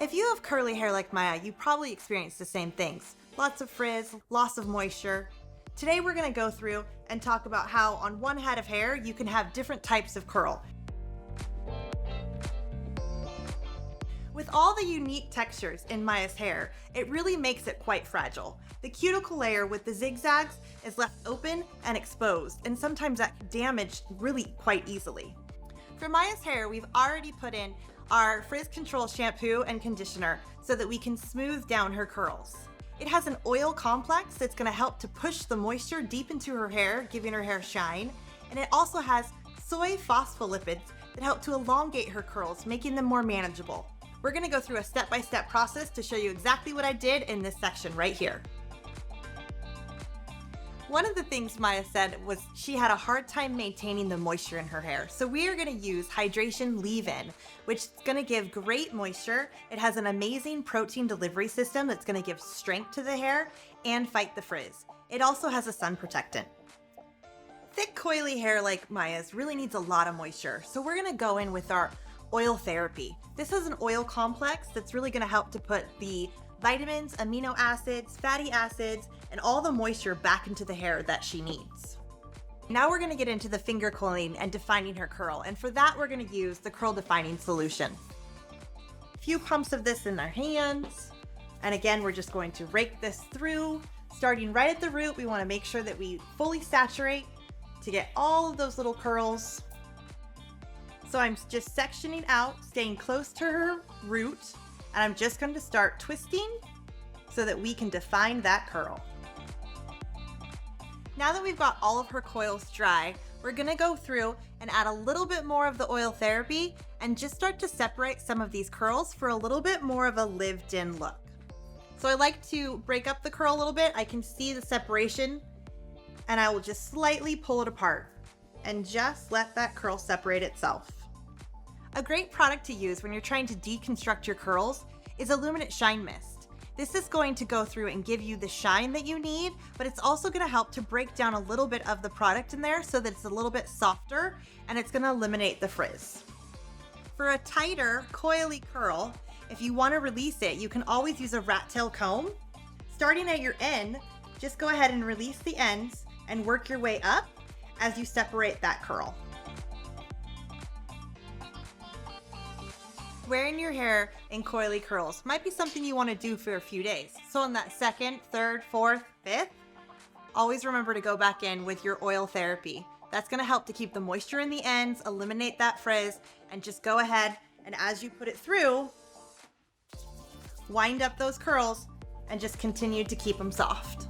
If you have curly hair like Maya, you probably experience the same things. Lots of frizz, loss of moisture. Today we're going to go through and talk about how on one head of hair you can have different types of curl. With all the unique textures in Maya's hair, it really makes it quite fragile. The cuticle layer with the zigzags is left open and exposed, and sometimes that can damage really quite easily. For Maya's hair, we've already put in our frizz control shampoo and conditioner so that we can smooth down her curls. It has an oil complex that's going to help to push the moisture deep into her hair, giving her hair shine, and it also has soy phospholipids that help to elongate her curls, making them more manageable. We're going to go through a step-by-step process to show you exactly what I did in this section right here. One of the things Maya said was she had a hard time maintaining the moisture in her hair. So we are going to use Hydration Leave-In, which is going to give great moisture. It has an amazing protein delivery system that's going to give strength to the hair and fight the frizz. It also has a sun protectant. Thick, coily hair like Maya's really needs a lot of moisture. So we're going to go in with our oil therapy. This is an oil complex that's really going to help to put the vitamins, amino acids, fatty acids, and all the moisture back into the hair that she needs. Now we're going to get into the finger coiling and defining her curl, and for that we're going to use the curl defining solution. A few pumps of this in our hands, and again we're just going to rake this through. Starting right at the root, we want to make sure that we fully saturate to get all of those little curls. So I'm just sectioning out, staying close to her root, and I'm just going to start twisting so that we can define that curl. Now that we've got all of her coils dry, we're going to go through and add a little bit more of the oil therapy and just start to separate some of these curls for a little bit more of a lived-in look. So I like to break up the curl a little bit. I can see the separation, and I will just slightly pull it apart and just let that curl separate itself. A great product to use when you're trying to deconstruct your curls is a Luminous Shine Mist. This is going to go through and give you the shine that you need, but it's also going to help to break down a little bit of the product in there so that it's a little bit softer, and it's going to eliminate the frizz. For a tighter, coily curl, if you want to release it, you can always use a rat tail comb. Starting at your end, just go ahead and release the ends and work your way up as you separate that curl. Wearing your hair in coily curls might be something you want to do for a few days. So on that second, third, fourth, fifth, always remember to go back in with your oil therapy. That's going to help to keep the moisture in the ends, eliminate that frizz, and just go ahead and as you put it through, wind up those curls and just continue to keep them soft.